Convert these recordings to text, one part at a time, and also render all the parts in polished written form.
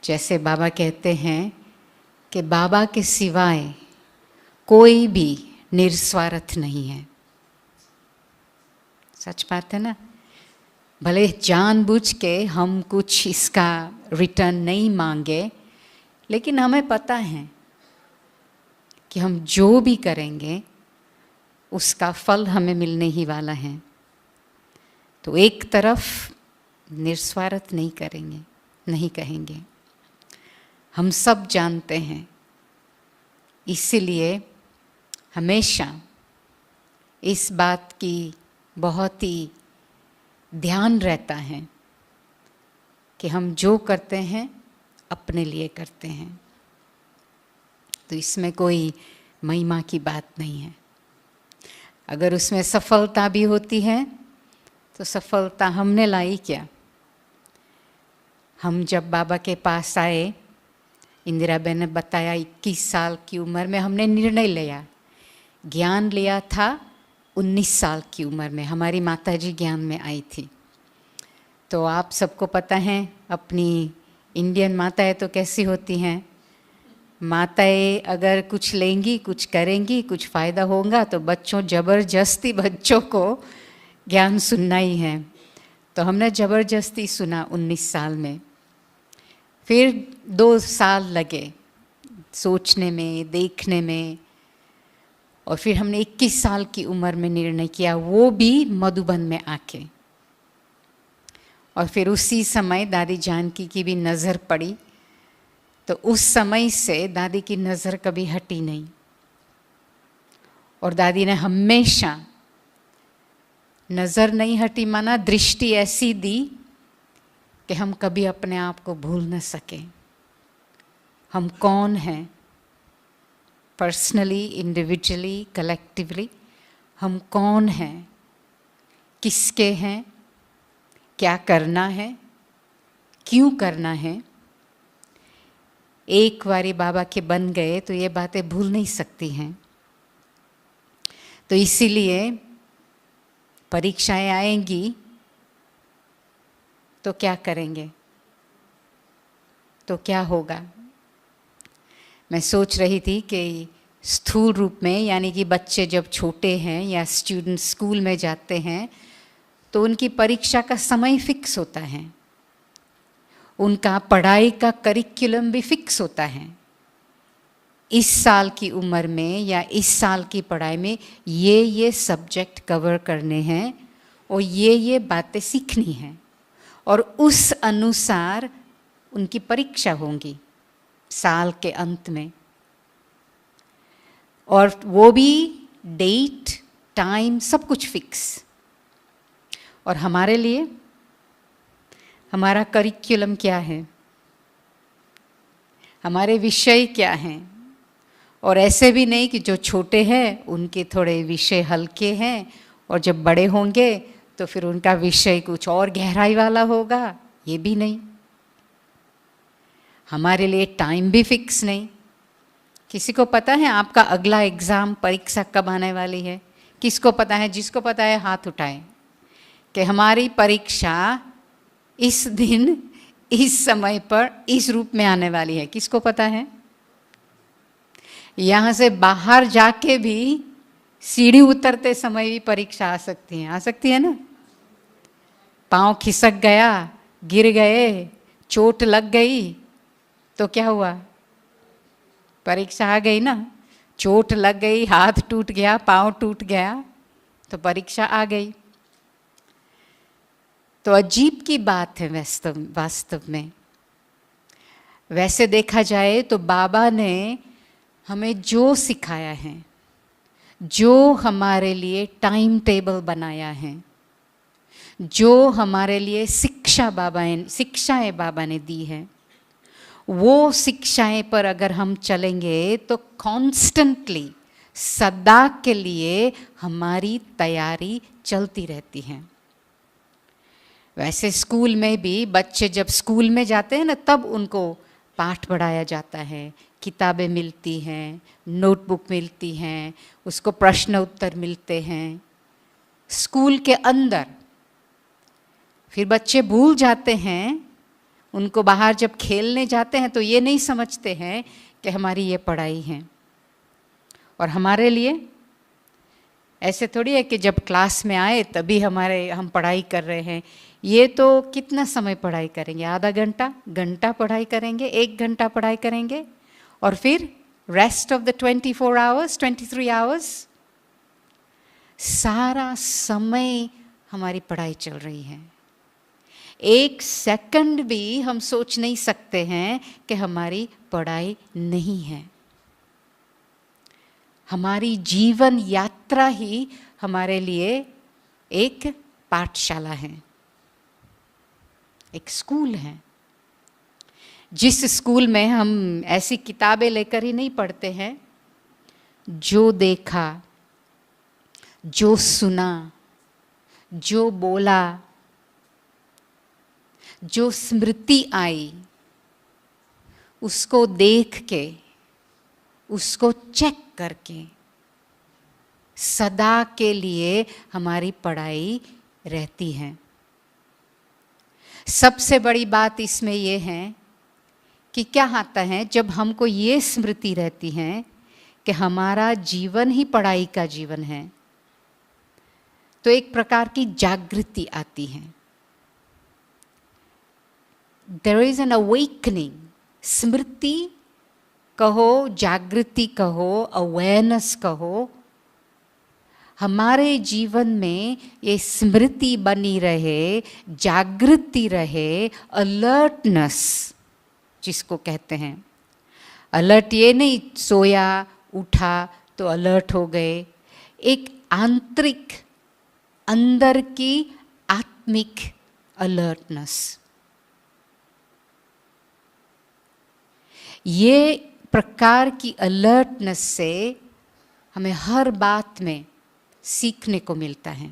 जैसे बाबा कहते हैं कि बाबा के सिवाय कोई भी निस्वार्थ नहीं है। सच बात है ना। भले जानबूझ के हम कुछ इसका रिटर्न नहीं मांगे, लेकिन हमें पता है कि हम जो भी करेंगे उसका फल हमें मिलने ही वाला है। तो एक तरफ निस्वार्थ नहीं करेंगे, नहीं कहेंगे, हम सब जानते हैं। इसीलिए हमेशा इस बात की बहुत ही ध्यान रहता है कि हम जो करते हैं अपने लिए करते हैं। तो इसमें कोई महिमा की बात नहीं है। अगर उसमें सफलता भी होती है तो सफलता हमने लाई क्या। हम जब बाबा के पास आए, इंदिरा बहन ने बताया 21 साल की उम्र में हमने निर्णय लिया। ज्ञान लिया था 19 साल की उम्र में, हमारी माताजी ज्ञान में आई थी। तो आप सबको पता है अपनी इंडियन माताएं तो कैसी होती हैं। माताएं अगर कुछ लेंगी, कुछ करेंगी, कुछ फ़ायदा होगा तो बच्चों ज़बरदस्ती बच्चों को ज्ञान सुनना ही है। तो हमने ज़बरदस्ती सुना 19 साल में। फिर 2 साल लगे सोचने में, देखने में, और फिर हमने 21 साल की उम्र में निर्णय किया, वो भी मधुबन में आके। और फिर उसी समय दादी जानकी की भी नज़र पड़ी। तो उस समय से दादी की नज़र कभी हटी नहीं, और दादी ने हमेशा नज़र नहीं हटी, माना दृष्टि ऐसी दी कि हम कभी अपने आप को भूल न सकें। हम कौन हैं, पर्सनली, इंडिविजुअली, कलेक्टिवली, हम कौन हैं, किसके हैं, क्या करना है, क्यों करना है। एक बारी बाबा के बन गए तो ये बातें भूल नहीं सकती हैं। तो इसीलिए परीक्षाएं आएंगी तो क्या करेंगे, तो क्या होगा। मैं सोच रही थी कि स्थूल रूप में, यानी कि बच्चे जब छोटे हैं या स्टूडेंट स्कूल में जाते हैं तो उनकी परीक्षा का समय फिक्स होता है, उनका पढ़ाई का करिकुलम भी फिक्स होता है। इस साल की उम्र में या इस साल की पढ़ाई में ये सब्जेक्ट कवर करने हैं और ये बातें सीखनी हैं, और उस अनुसार उनकी परीक्षा होंगी साल के अंत में। और वो भी डेट, टाइम, सब कुछ फिक्स। और हमारे लिए हमारा करिकुलम क्या है, हमारे विषय क्या हैं। और ऐसे भी नहीं कि जो छोटे हैं उनके थोड़े विषय हल्के हैं, और जब बड़े होंगे तो फिर उनका विषय कुछ और गहराई वाला होगा, ये भी नहीं। हमारे लिए टाइम भी फिक्स नहीं। किसी को पता है आपका अगला एग्ज़ाम, परीक्षा कब आने वाली है? किसको पता है? जिसको पता है हाथ उठाएं कि हमारी परीक्षा इस दिन, इस समय पर, इस रूप में आने वाली है। किसको पता है? यहाँ से बाहर जाके भी सीढ़ी उतरते समय भी परीक्षा आ सकती है, आ सकती है ना। पाँव खिसक गया, गिर गए, चोट लग गई तो क्या हुआ? परीक्षा आ गई ना। चोट लग गई, हाथ टूट गया, पाँव टूट गया तो परीक्षा आ गई। तो अजीब की बात है वास्तव में। वैसे देखा जाए तो बाबा ने हमें जो सिखाया है, जो हमारे लिए टाइम टेबल बनाया है, जो हमारे लिए शिक्षाएं बाबा ने दी है, वो शिक्षाएं पर अगर हम चलेंगे तो कॉन्स्टेंटली, सदा के लिए हमारी तैयारी चलती रहती है। वैसे स्कूल में भी बच्चे जब स्कूल में जाते हैं ना, तब उनको पाठ पढ़ाया जाता है, किताबें मिलती हैं, नोटबुक मिलती हैं, उसको प्रश्न उत्तर मिलते हैं स्कूल के अंदर। फिर बच्चे भूल जाते हैं उनको बाहर जब खेलने जाते हैं तो ये नहीं समझते हैं कि हमारी ये पढ़ाई है। और हमारे लिए ऐसे थोड़ी है कि जब क्लास में आए तभी हम पढ़ाई कर रहे हैं। ये तो कितना समय पढ़ाई करेंगे, आधा घंटा, घंटा पढ़ाई करेंगे, 1 घंटा पढ़ाई करेंगे, और फिर rest of the 24 hours, 23 hours सारा समय हमारी पढ़ाई चल रही है। 1 सेकंड भी हम सोच नहीं सकते हैं कि हमारी पढ़ाई नहीं है। हमारी जीवन यात्रा ही हमारे लिए एक पाठशाला है, एक स्कूल है। जिस स्कूल में हम ऐसी किताबें लेकर ही नहीं पढ़ते हैं, जो देखा, जो सुना, जो बोला, जो स्मृति आई, उसको देख के, उसको चेक करके सदा के लिए हमारी पढ़ाई रहती है। सबसे बड़ी बात इसमें यह है कि क्या आता है, जब हमको ये स्मृति रहती है कि हमारा जीवन ही पढ़ाई का जीवन है, तो एक प्रकार की जागृति आती है। There is an awakening, स्मृति कहो, जागृति कहो, अवेयरनेस कहो, हमारे जीवन में ये स्मृति बनी रहे, जागृति रहे, अलर्टनेस जिसको कहते हैं। अलर्ट ये नहीं सोया उठा तो अलर्ट हो गए, एक आंतरिक अंदर की आत्मिक अलर्टनेस। ये प्रकार की अलर्टनेस से हमें हर बात में सीखने को मिलता है।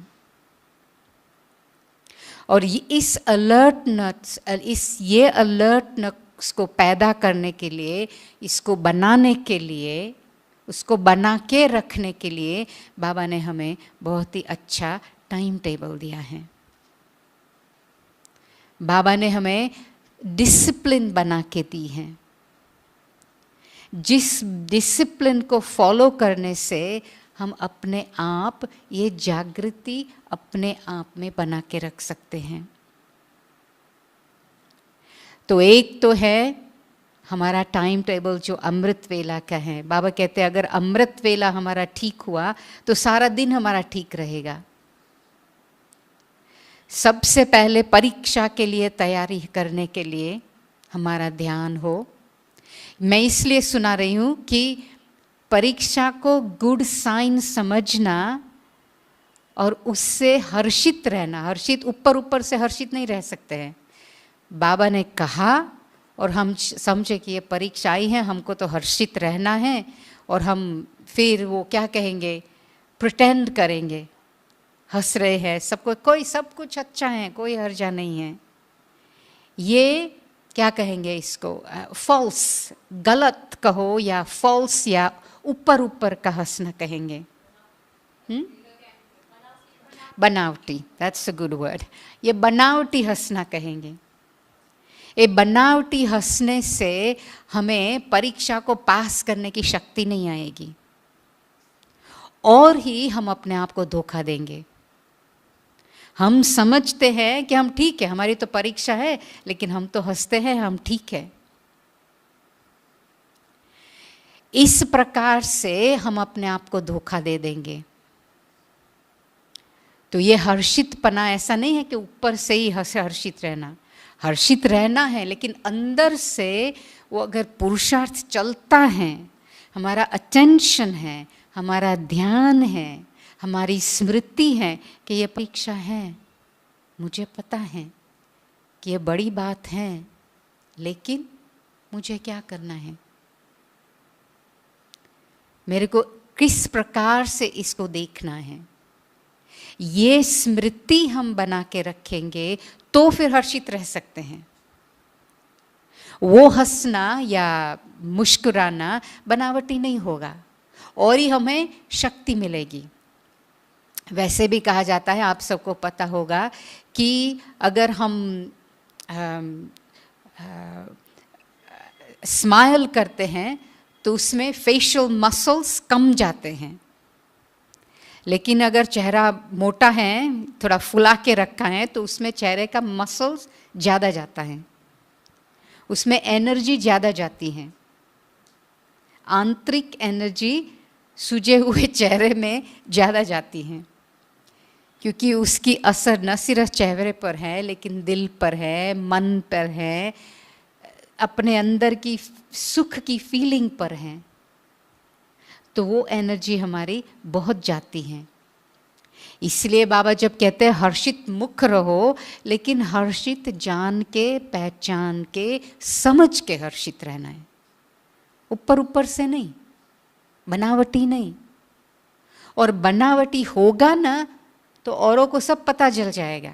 और इस अलर्टनेस को पैदा करने के लिए, इसको बनाने के लिए, उसको बना के रखने के लिए बाबा ने हमें बहुत ही अच्छा टाइम टेबल दिया है। बाबा ने हमें डिसिप्लिन बना के दी है, जिस डिसिप्लिन को फॉलो करने से हम अपने आप ये जागृति अपने आप में बना के रख सकते हैं। तो एक तो है हमारा टाइम टेबल जो अमृत वेला का है। बाबा कहते हैं अगर अमृत वेला हमारा ठीक हुआ तो सारा दिन हमारा ठीक रहेगा। सबसे पहले परीक्षा के लिए तैयारी करने के लिए हमारा ध्यान हो। मैं इसलिए सुना रही हूँ कि परीक्षा को गुड साइन समझना और उससे हर्षित रहना। हर्षित ऊपर ऊपर से हर्षित नहीं रह सकते हैं। बाबा ने कहा और हम समझे कि ये परीक्षा आई है, हमको तो हर्षित रहना है, और हम फिर वो क्या कहेंगे, प्रिटेंड करेंगे, हंस रहे हैं सबको, कोई सब कुछ अच्छा है, कोई हर्जा नहीं है। ये क्या कहेंगे इसको, फॉल्स, गलत कहो या फॉल्स या ऊपर ऊपर का हंसना कहेंगे। बनावटी, दैट्स अ गुड वर्ड। ये बनावटी हंसना कहेंगे। ये बनावटी हंसने से हमें परीक्षा को पास करने की शक्ति नहीं आएगी, और ही हम अपने आप को धोखा देंगे। हम समझते हैं कि हम ठीक है, हमारी तो परीक्षा है, लेकिन हम तो हंसते हैं, हम ठीक है। इस प्रकार से हम अपने आप को धोखा दे देंगे। तो ये हर्षितपना ऐसा नहीं है कि ऊपर से ही हर्षित रहना। हर्षित रहना है, लेकिन अंदर से वो अगर पुरुषार्थ चलता है, हमारा अटेंशन है, हमारा ध्यान है, हमारी स्मृति है कि ये परीक्षा है, मुझे पता है कि ये बड़ी बात है, लेकिन मुझे क्या करना है, मेरे को किस प्रकार से इसको देखना है। ये स्मृति हम बना के रखेंगे तो फिर हर्षित रह सकते हैं। वो हंसना या मुस्कुराना बनावटी नहीं होगा, और ही हमें शक्ति मिलेगी। वैसे भी कहा जाता है, आप सबको पता होगा कि अगर हम स्माइल करते हैं तो उसमें फेशियल मसल्स कम जाते हैं, लेकिन अगर चेहरा मोटा है, थोड़ा फुला के रखा है, तो उसमें चेहरे का मसल्स ज़्यादा जाता है, उसमें एनर्जी ज़्यादा जाती है। आंतरिक एनर्जी सूजे हुए चेहरे में ज़्यादा जाती है, क्योंकि उसकी असर न सिर्फ चेहरे पर है लेकिन दिल पर है, मन पर है, अपने अंदर की सुख की फीलिंग पर है। तो वो एनर्जी हमारी बहुत जाती है। इसलिए बाबा जब कहते हैं हर्षित मुख रहो, लेकिन हर्षित जान के, पहचान के, समझ के हर्षित रहना है, ऊपर ऊपर से नहीं, बनावटी नहीं। और बनावटी होगा ना तो औरों को सब पता चल जाएगा।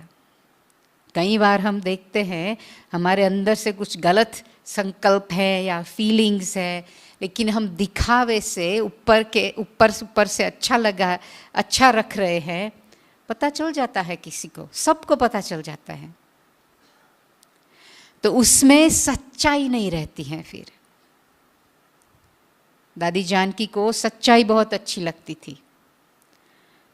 कई बार हम देखते हैं हमारे अंदर से कुछ गलत संकल्प है या फीलिंग्स है, लेकिन हम दिखावे से ऊपर से अच्छा रख रहे हैं, पता चल जाता है किसी को, सबको पता चल जाता है। तो उसमें सच्चाई नहीं रहती है। फिर दादी जानकी को सच्चाई बहुत अच्छी लगती थी,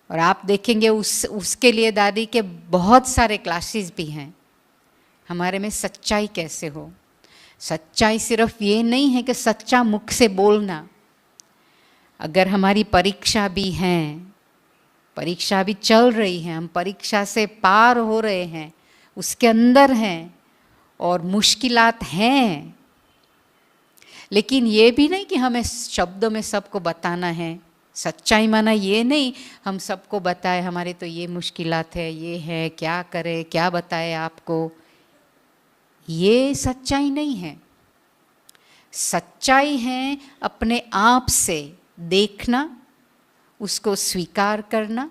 और आप देखेंगे उसके लिए दादी के बहुत सारे क्लासेस भी हैं, हमारे में सच्चाई कैसे हो। सच्चाई सिर्फ ये नहीं है कि सच्चा मुख से बोलना। अगर हमारी परीक्षा भी है, परीक्षा भी चल रही है, हम परीक्षा से पार हो रहे हैं, उसके अंदर हैं और मुश्किलात हैं, लेकिन ये भी नहीं कि हमें शब्दों में सबको बताना है। सच्चाई माना ये नहीं हम सबको बताए हमारे तो ये मुश्किलात है, ये है, क्या करें, क्या बताए आपको, ये सच्चाई नहीं है। सच्चाई है अपने आप से देखना, उसको स्वीकार करना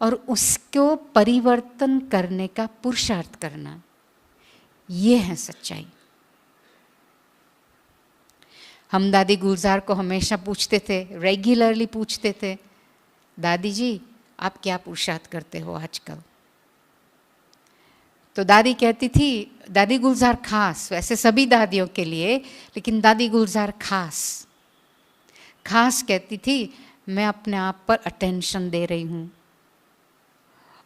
और उसको परिवर्तन करने का पुरुषार्थ करना, ये है सच्चाई। हम दादी गुलजार को हमेशा पूछते थे, रेगुलरली पूछते थे, दादी जी आप क्या पुरुषार्थ करते हो आजकल? तो दादी कहती थी, दादी गुलजार खास, वैसे सभी दादियों के लिए, लेकिन दादी गुलजार खास कहती थी, मैं अपने आप पर अटेंशन दे रही हूँ।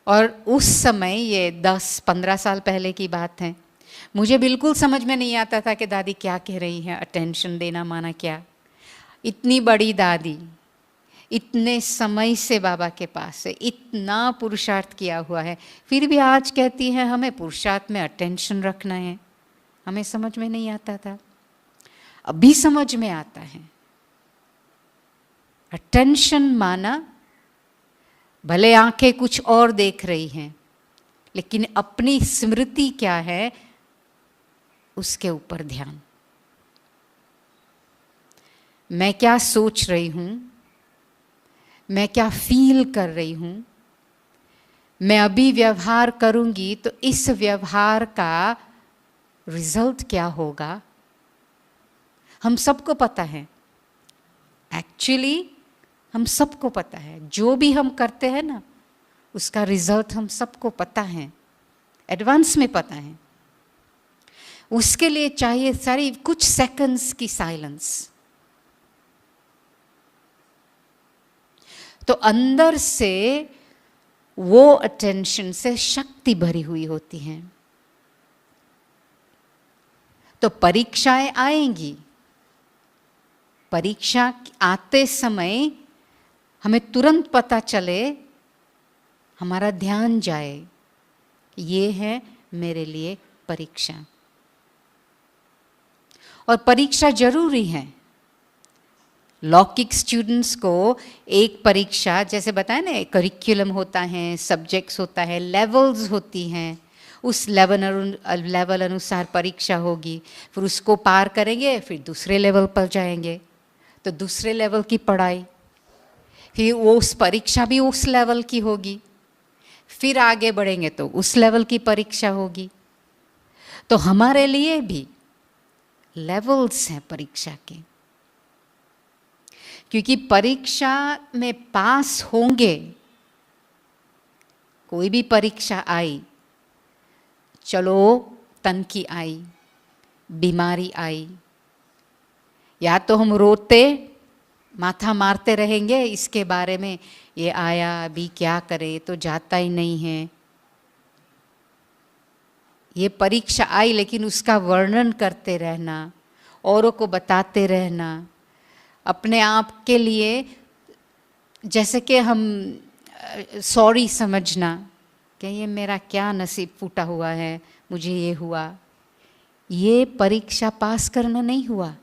और उस समय, ये 10-15 साल पहले की बात है, मुझे बिल्कुल समझ में नहीं आता था कि दादी क्या कह रही हैं, अटेंशन देना माना क्या। इतनी बड़ी दादी, इतने समय से बाबा के पास है, इतना पुरुषार्थ किया हुआ है, फिर भी आज कहती है हमें पुरुषार्थ में अटेंशन रखना है। हमें समझ में नहीं आता था, अभी समझ में आता है। अटेंशन माना भले आंखें कुछ और देख रही हैं, लेकिन अपनी स्मृति क्या है उसके ऊपर ध्यान। मैं क्या सोच रही हूँ, मैं क्या फील कर रही हूँ, मैं अभी व्यवहार करूँगी तो इस व्यवहार का रिजल्ट क्या होगा, हम सबको पता है। एक्चुअली हम सबको पता है, जो भी हम करते हैं ना उसका रिजल्ट हम सबको पता है, एडवांस में पता है। उसके लिए चाहिए सारी कुछ सेकंड्स की साइलेंस। तो अंदर से वो अटेंशन से शक्ति भरी हुई होती है। तो परीक्षाएं आएंगी, परीक्षा आते समय हमें तुरंत पता चले, हमारा ध्यान जाए, ये है मेरे लिए परीक्षा। और परीक्षा जरूरी है। लौकिक स्टूडेंट्स को एक परीक्षा, जैसे बताया ना, करिकुलम होता है, सब्जेक्ट्स होता है, लेवल्स होती हैं, उस लेवल अनुसार परीक्षा होगी, फिर उसको पार करेंगे, फिर दूसरे लेवल पर जाएंगे तो दूसरे लेवल की पढ़ाई, फिर वो उस परीक्षा भी उस लेवल की होगी, फिर आगे बढ़ेंगे तो उस लेवल की परीक्षा होगी। तो हमारे लिए भी लेवल्स हैं परीक्षा के, क्योंकि परीक्षा में पास होंगे, कोई भी परीक्षा आई, चलो तन की आई, बीमारी आई, या तो हम रोते माथा मारते रहेंगे इसके बारे में, ये आया अभी क्या करे, तो जाता ही नहीं है। ये परीक्षा आई लेकिन उसका वर्णन करते रहना, औरों को बताते रहना, अपने आप के लिए जैसे कि हम सॉरी समझना कि ये मेरा क्या नसीब फूटा हुआ है, मुझे ये हुआ। ये परीक्षा पास करना नहीं हुआ,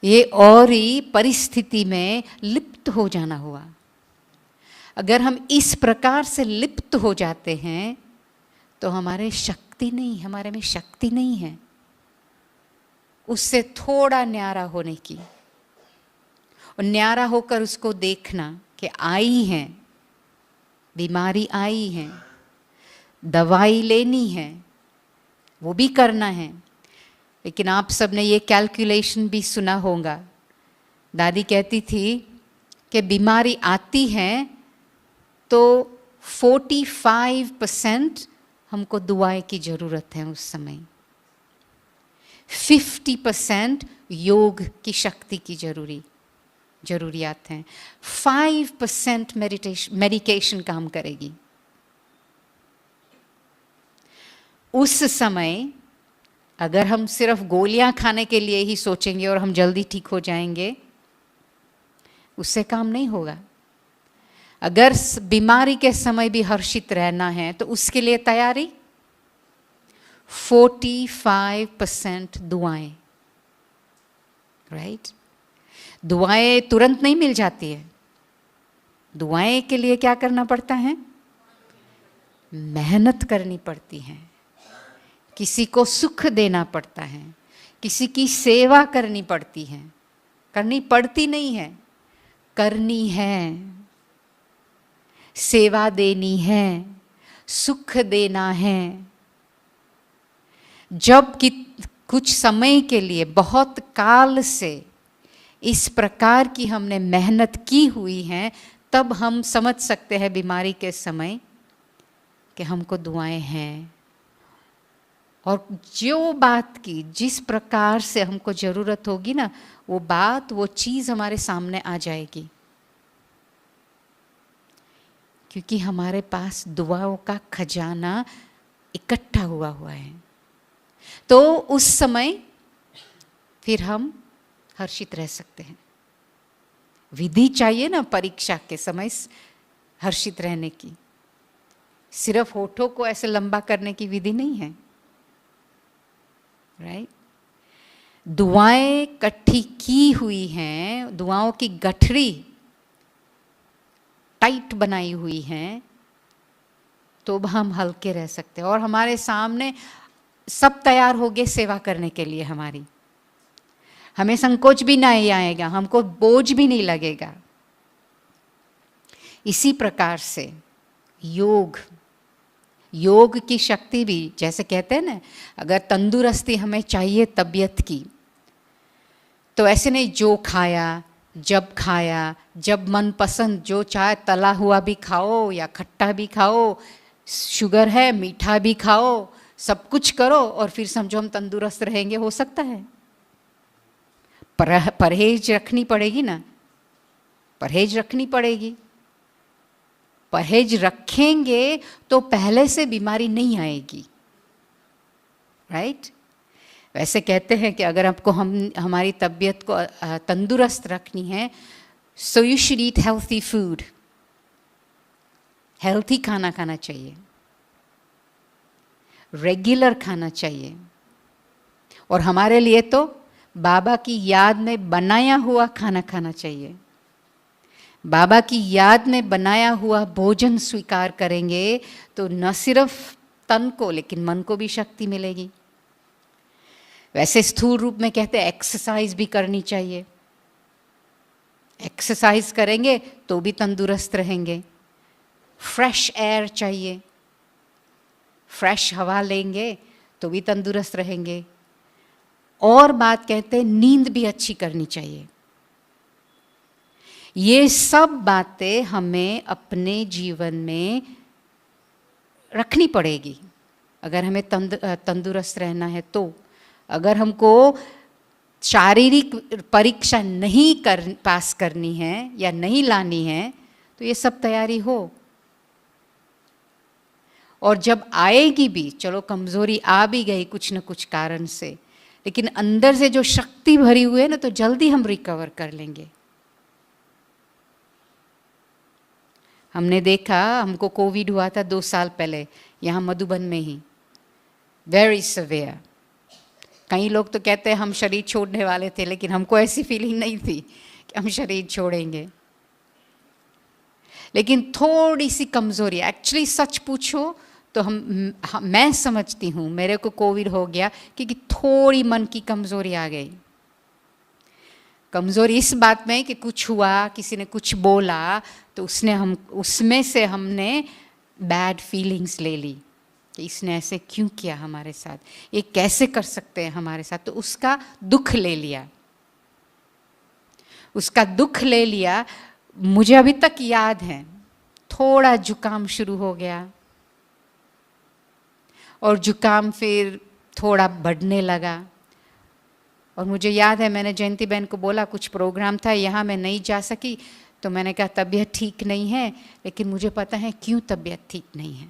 ये और ही परिस्थिति में लिप्त हो जाना हुआ। अगर हम इस प्रकार से लिप्त हो जाते हैं तो हमारे में शक्ति नहीं है उससे थोड़ा न्यारा होने की, और न्यारा होकर उसको देखना कि आई है, बीमारी आई है, दवाई लेनी है, वो भी करना है। लेकिन आप सबने ये कैलकुलेशन भी सुना होगा, दादी कहती थी कि बीमारी आती है तो 45% हमको दुआएं की ज़रूरत है उस समय, 50% योग की शक्ति की ज़रूरियात हैं, 5% मेडिकेशन काम करेगी। उस समय अगर हम सिर्फ गोलियां खाने के लिए ही सोचेंगे और हम जल्दी ठीक हो जाएंगे, उससे काम नहीं होगा। अगर बीमारी के समय भी हर्षित रहना है तो उसके लिए तैयारी 45% दुआएं, राइट? दुआएं तुरंत नहीं मिल जाती है। दुआएं के लिए क्या करना पड़ता है? मेहनत करनी पड़ती है, किसी को सुख देना पड़ता है, किसी की सेवा करनी पड़ती है, करनी पड़ती नहीं है, करनी है। सेवा देनी है, सुख देना है। जब कि कुछ समय के लिए, बहुत काल से इस प्रकार की हमने मेहनत की हुई है, तब हम समझ सकते हैं बीमारी के समय कि हमको दुआएं हैं। और जो बात की जिस प्रकार से हमको ज़रूरत होगी ना, वो बात, वो चीज़ हमारे सामने आ जाएगी, क्योंकि हमारे पास दुआओं का खजाना इकट्ठा हुआ है। तो उस समय फिर हम हर्षित रह सकते हैं। विधि चाहिए ना परीक्षा के समय हर्षित रहने की, सिर्फ होठों को ऐसे लंबा करने की विधि नहीं है, राइट? दुआएं इकट्ठी की हुई हैं, दुआओं की गठरी टाइट बनाई हुई हैं, तो हम हल्के रह सकते हैं। और हमारे सामने सब तैयार हो गए सेवा करने के लिए हमारी, हमें संकोच भी नहीं आएगा, हमको बोझ भी नहीं लगेगा। इसी प्रकार से योग की शक्ति भी, जैसे कहते हैं ना, अगर तंदुरुस्ती हमें चाहिए तबीयत की, तो ऐसे नहीं जो खाया, जब मन पसंद जो चाहे, तला हुआ भी खाओ या खट्टा भी खाओ, शुगर है मीठा भी खाओ, सब कुछ करो और फिर समझो हम तंदुरुस्त रहेंगे, हो सकता है? परहेज रखनी पड़ेगी ना, परहेज रखनी पड़ेगी। परहेज रखेंगे तो पहले से बीमारी नहीं आएगी, राइट? वैसे कहते हैं कि अगर आपको हमारी तबीयत को तंदुरुस्त रखनी है, so you should eat healthy food, healthy खाना खाना चाहिए, रेगुलर खाना चाहिए। और हमारे लिए तो बाबा की याद में बनाया हुआ खाना खाना चाहिए। बाबा की याद में बनाया हुआ भोजन स्वीकार करेंगे तो न सिर्फ तन को लेकिन मन को भी शक्ति मिलेगी। वैसे स्थूल रूप में कहते हैं एक्सरसाइज भी करनी चाहिए, एक्सरसाइज करेंगे तो भी तंदुरुस्त रहेंगे। फ्रेश एयर चाहिए, फ्रेश हवा लेंगे तो भी तंदुरुस्त रहेंगे। और बात कहते हैं नींद भी अच्छी करनी चाहिए। ये सब बातें हमें अपने जीवन में रखनी पड़ेगी, अगर हमें तंदुरुस्त रहना है तो, अगर हमको शारीरिक परीक्षा नहीं पास करनी है या नहीं लानी है तो ये सब तैयारी हो। और जब आएगी भी, चलो कमजोरी आ भी गई कुछ न कुछ कारण से, लेकिन अंदर से जो शक्ति भरी हुई है ना, तो जल्दी हम रिकवर कर लेंगे। हमने देखा, हमको कोविड हुआ था 2 साल पहले यहाँ मधुबन में ही, वेरी सिवियर। कई लोग तो कहते हैं हम शरीर छोड़ने वाले थे, लेकिन हमको ऐसी फीलिंग नहीं थी कि हम शरीर छोड़ेंगे। लेकिन थोड़ी सी कमजोरी, एक्चुअली सच पूछो तो मैं समझती हूँ मेरे को कोविड हो गया क्योंकि थोड़ी मन की कमजोरी आ गई। कमजोरी इस बात में कि कुछ हुआ, किसी ने कुछ बोला, तो उसमें से हमने बैड फीलिंग्स ले ली कि इसने ऐसे क्यों किया हमारे साथ, ये कैसे कर सकते हैं हमारे साथ, तो उसका दुख ले लिया, उसका दुख ले लिया। मुझे अभी तक याद है, थोड़ा जुकाम शुरू हो गया और जुकाम फिर थोड़ा बढ़ने लगा। और मुझे याद है मैंने जयंती बहन को बोला, कुछ प्रोग्राम था यहाँ मैं नहीं जा सकी, तो मैंने कहा तबीयत ठीक नहीं है, लेकिन मुझे पता है क्यों तबीयत ठीक नहीं है,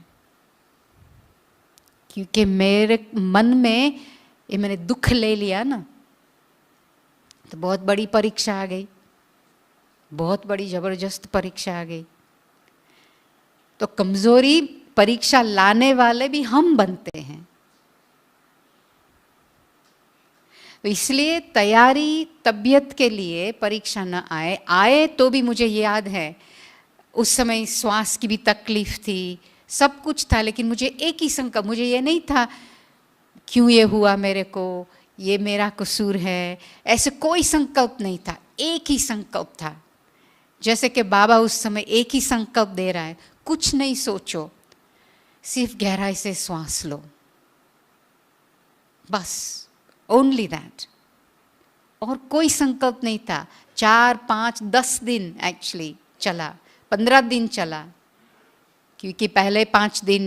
क्योंकि मेरे मन में ये मैंने दुख ले लिया ना, तो बहुत बड़ी परीक्षा आ गई, बहुत बड़ी ज़बरदस्त परीक्षा आ गई। तो कमज़ोरी परीक्षा लाने वाले भी हम बनते हैं। तो इसलिए तैयारी तबीयत के लिए, परीक्षा न आए तो भी मुझे याद है उस समय श्वास की भी तकलीफ थी, सब कुछ था, लेकिन मुझे एक ही संकल्प, मुझे ये नहीं था क्यों ये हुआ मेरे को, ये मेरा कसूर है, ऐसे कोई संकल्प नहीं था, एक ही संकल्प था। जैसे कि बाबा उस समय एक ही संकल्प दे रहा है, कुछ नहीं सोचो, सिर्फ गहराई से श्वास लो, बस, ओनली दैट। और कोई संकल्प नहीं था। 4, 5, 10 दिन एक्चुअली चला, 15 दिन चला, क्योंकि पहले 5 दिन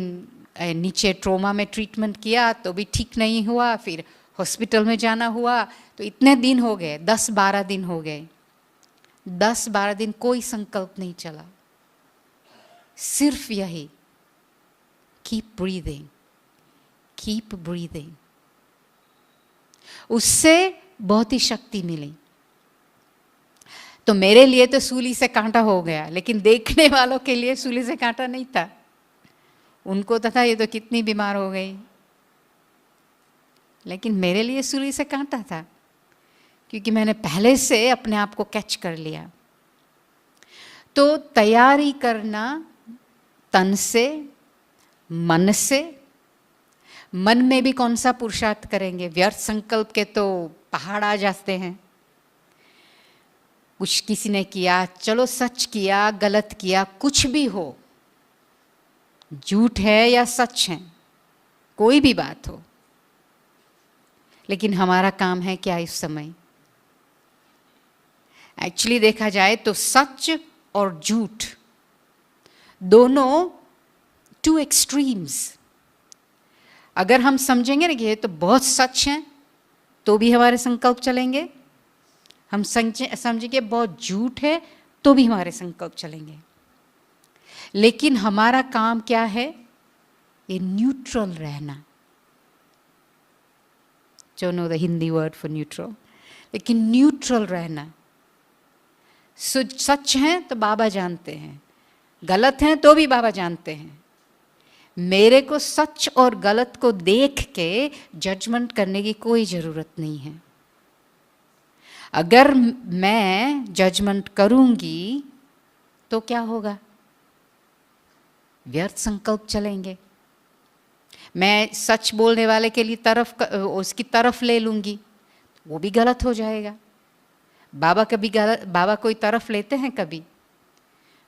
नीचे ट्रोमा में ट्रीटमेंट किया तो भी ठीक नहीं हुआ, फिर हॉस्पिटल में जाना हुआ, तो इतने दिन हो गए, 10-12 दिन हो गए। 10-12 दिन कोई संकल्प नहीं चला, सिर्फ यही, कीप ब्रीदिंग, कीप ब्रीदिंग। उससे बहुत ही शक्ति मिली। तो मेरे लिए तो सूली से कांटा हो गया, लेकिन देखने वालों के लिए सूली से कांटा नहीं था। उनको तो था ये तो कितनी बीमार हो गई, लेकिन मेरे लिए सूली से कांटा था, क्योंकि मैंने पहले से अपने आप को कैच कर लिया। तो तैयारी करना तन से, मन से। मन में भी कौन सा पुरुषार्थ करेंगे, व्यर्थ संकल्प के तो पहाड़ आ जाते हैं। कुछ किसी ने किया, चलो सच किया, गलत किया, कुछ भी हो, झूठ है या सच है, कोई भी बात हो, लेकिन हमारा काम है क्या इस समय? एक्चुअली देखा जाए तो सच और झूठ दोनों 2 एक्सट्रीम्स। अगर हम समझेंगे ना कि ये तो बहुत सच है, तो भी हमारे संकल्प चलेंगे। हम समझेंगे बहुत झूठ है, तो भी हमारे संकल्प चलेंगे। लेकिन हमारा काम क्या है? ये न्यूट्रल रहना। Don't know the Hindi word for neutral, लेकिन न्यूट्रल रहना। सच है तो बाबा जानते हैं, गलत हैं तो भी बाबा जानते हैं। मेरे को सच और गलत को देख के जजमेंट करने की कोई ज़रूरत नहीं है। अगर मैं जजमेंट करूंगी तो क्या होगा? व्यर्थ संकल्प चलेंगे। मैं सच बोलने वाले के लिए उसकी तरफ ले लूंगी, वो भी गलत हो जाएगा। बाबा कोई तरफ लेते हैं कभी?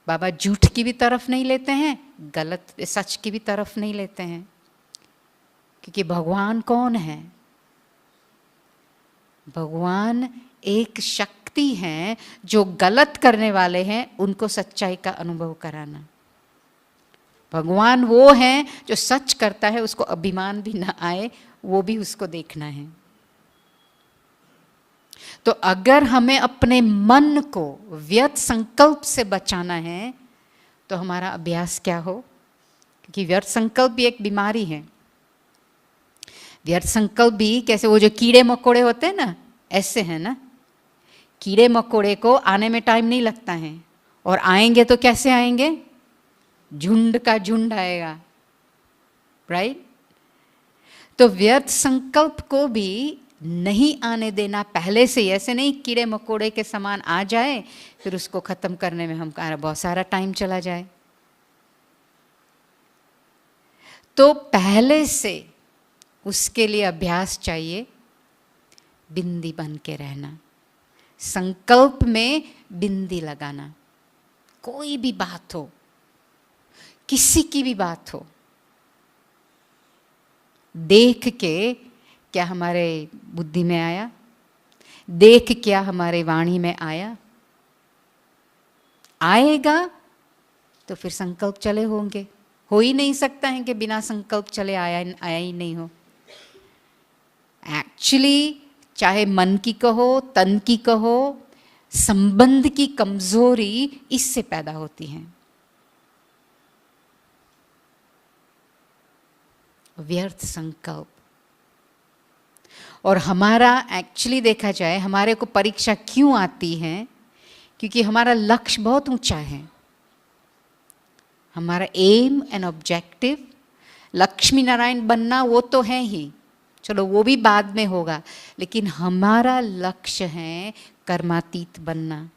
बाबा झूठ की भी तरफ नहीं लेते हैं, गलत सच की भी तरफ नहीं लेते हैं, क्योंकि भगवान कौन है? भगवान एक शक्ति है जो गलत करने वाले हैं उनको सच्चाई का अनुभव कराना। भगवान वो हैं जो सच करता है, उसको अभिमान भी ना आए, वो भी उसको देखना है। तो अगर हमें अपने मन को व्यर्थ संकल्प से बचाना है तो हमारा अभ्यास क्या हो? क्योंकि व्यर्थ संकल्प भी एक बीमारी है। व्यर्थ संकल्प भी कैसे, वो जो कीड़े मकोड़े होते हैं ना, ऐसे हैं ना। कीड़े मकोड़े को आने में टाइम नहीं लगता है, और आएंगे तो कैसे आएंगे? झुंड का झुंड आएगा, राइट? तो व्यर्थ संकल्प को भी नहीं आने देना पहले से ही। ऐसे नहीं कीड़े मकोड़े के समान आ जाए फिर उसको खत्म करने में हमारा बहुत सारा टाइम चला जाए। तो पहले से उसके लिए अभ्यास चाहिए, बिंदी बन के रहना, संकल्प में बिंदी लगाना। कोई भी बात हो, किसी की भी बात हो, देख के क्या हमारे बुद्धि में आया, देख क्या हमारे वाणी में आया, आएगा तो फिर संकल्प चले होंगे। हो ही नहीं सकता है कि बिना संकल्प चले आया ही नहीं हो। एक्चुअली चाहे मन की कहो, तन की कहो, संबंध की कमजोरी इससे पैदा होती है, व्यर्थ संकल्प। और हमारा एक्चुअली देखा जाए, हमारे को परीक्षा क्यों आती है? क्योंकि हमारा लक्ष्य बहुत ऊंचा है। हमारा aim and objective Lakshmi Narayan बनना वो तो है ही, चलो वो भी बाद में होगा, लेकिन हमारा लक्ष्य है कर्मातीत बनना।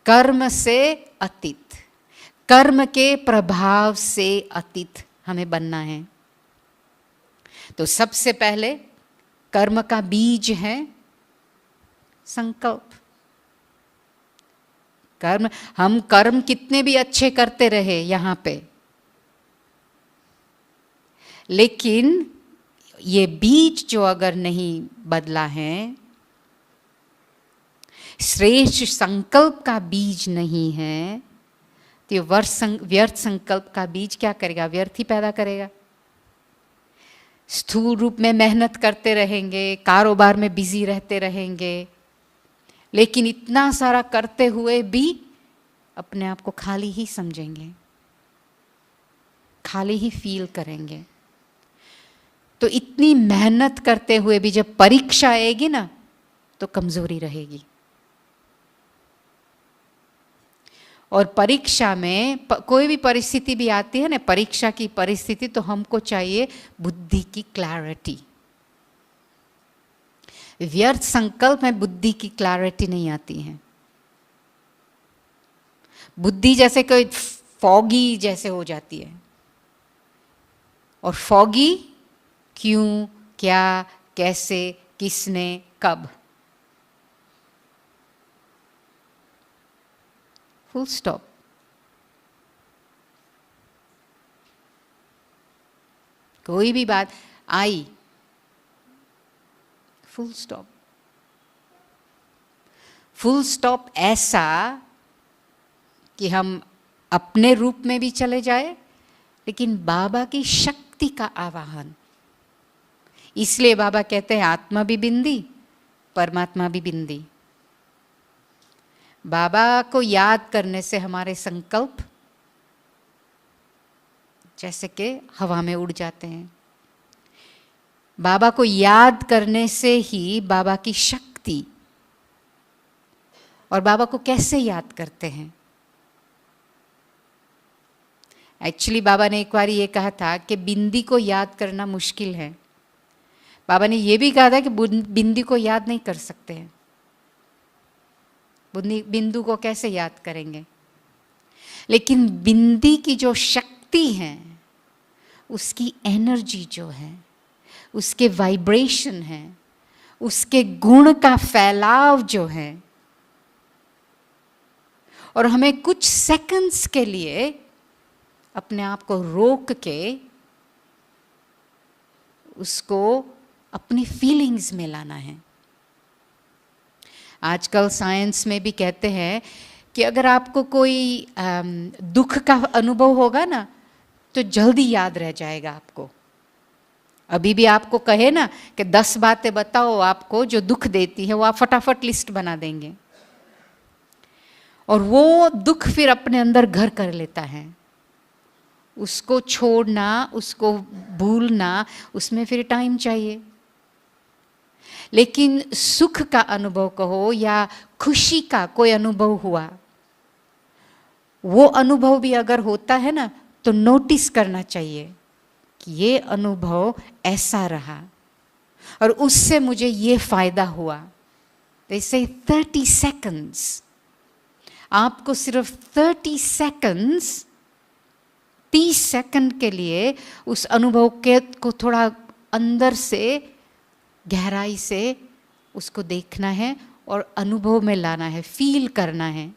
कर्म से अतीत, कर्म के प्रभाव से अतीत हमें बनना है। तो सबसे पहले कर्म का बीज है संकल्प। कर्म, हम कर्म कितने भी अच्छे करते रहे यहाँ पे, लेकिन ये बीज जो अगर नहीं बदला है, श्रेष्ठ संकल्प का बीज नहीं है, तो ये व्यर्थ संकल्प का बीज क्या करेगा? व्यर्थ ही पैदा करेगा। स्थूल रूप में मेहनत करते रहेंगे, कारोबार में बिजी रहते रहेंगे, लेकिन इतना सारा करते हुए भी अपने आप को खाली ही समझेंगे, खाली ही फील करेंगे। तो इतनी मेहनत करते हुए भी जब परीक्षा आएगी ना, तो कमजोरी रहेगी। और परीक्षा में कोई भी परिस्थिति भी आती है ना, परीक्षा की परिस्थिति, तो हमको चाहिए बुद्धि की क्लैरिटी। व्यर्थ संकल्प में बुद्धि की क्लैरिटी नहीं आती है। बुद्धि जैसे कोई फॉगी जैसे हो जाती है। और फॉगी क्यों, क्या, कैसे, किसने, कब, फुल स्टॉप। कोई भी बात आई, फुल स्टॉप। फुल स्टॉप ऐसा कि हम अपने रूप में भी चले जाए, लेकिन बाबा की शक्ति का आवाहन। इसलिए बाबा कहते हैं आत्मा भी बिंदी, परमात्मा भी बिंदी। बाबा को याद करने से हमारे संकल्प जैसे कि हवा में उड़ जाते हैं। बाबा को याद करने से ही बाबा की शक्ति। और बाबा को कैसे याद करते हैं? एक्चुअली बाबा ने एक बार ये कहा था कि बिंदी को याद करना मुश्किल है। बाबा ने ये भी कहा था कि बिंदी को याद नहीं कर सकते हैं। बिंदु को कैसे याद करेंगे? लेकिन बिंदी की जो शक्ति है, उसकी एनर्जी जो है, उसके वाइब्रेशन है, उसके गुण का फैलाव जो है, और हमें कुछ सेकंड्स के लिए अपने आप को रोक के उसको अपनी फीलिंग्स में लाना है। आजकल साइंस में भी कहते हैं कि अगर आपको कोई दुख का अनुभव होगा ना तो जल्दी याद रह जाएगा आपको। अभी भी आपको कहे ना कि 10 बातें बताओ आपको जो दुख देती है, वो आप फटाफट लिस्ट बना देंगे और वो दुख फिर अपने अंदर घर कर लेता है। उसको छोड़ना, उसको भूलना, उसमें फिर टाइम चाहिए। लेकिन सुख का अनुभव कहो या खुशी का कोई अनुभव हुआ, वो अनुभव भी अगर होता है ना तो नोटिस करना चाहिए कि ये अनुभव ऐसा रहा और उससे मुझे ये फायदा हुआ। जैसे 30 सेकंड्स, आपको सिर्फ 30 सेकंड्स, 30 सेकंड के लिए उस अनुभव के को थोड़ा अंदर से गहराई से उसको देखना है और अनुभव में लाना है, फील करना है,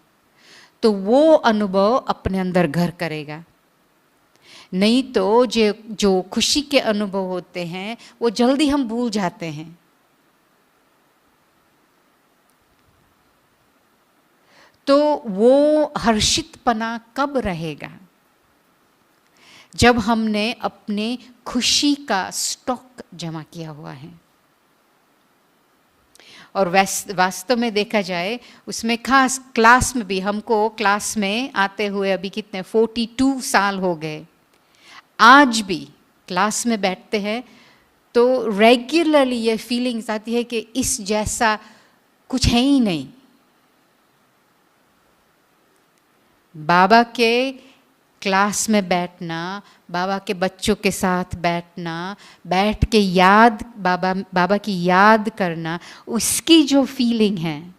तो वो अनुभव अपने अंदर घर करेगा। नहीं तो जो खुशी के अनुभव होते हैं वो जल्दी हम भूल जाते हैं। तो वो हर्षितपना कब रहेगा? जब हमने अपने खुशी का स्टॉक जमा किया हुआ है। और वास्तव में देखा जाए उसमें खास क्लास में भी, हमको क्लास में आते हुए अभी कितने 42 साल हो गए, आज भी क्लास में बैठते हैं तो रेगुलरली ये फीलिंग्स आती है कि इस जैसा कुछ है ही नहीं। बाबा के क्लास में बैठना, बाबा के बच्चों के साथ बैठना, बैठ के याद बाबा की याद करना, उसकी जो फीलिंग है,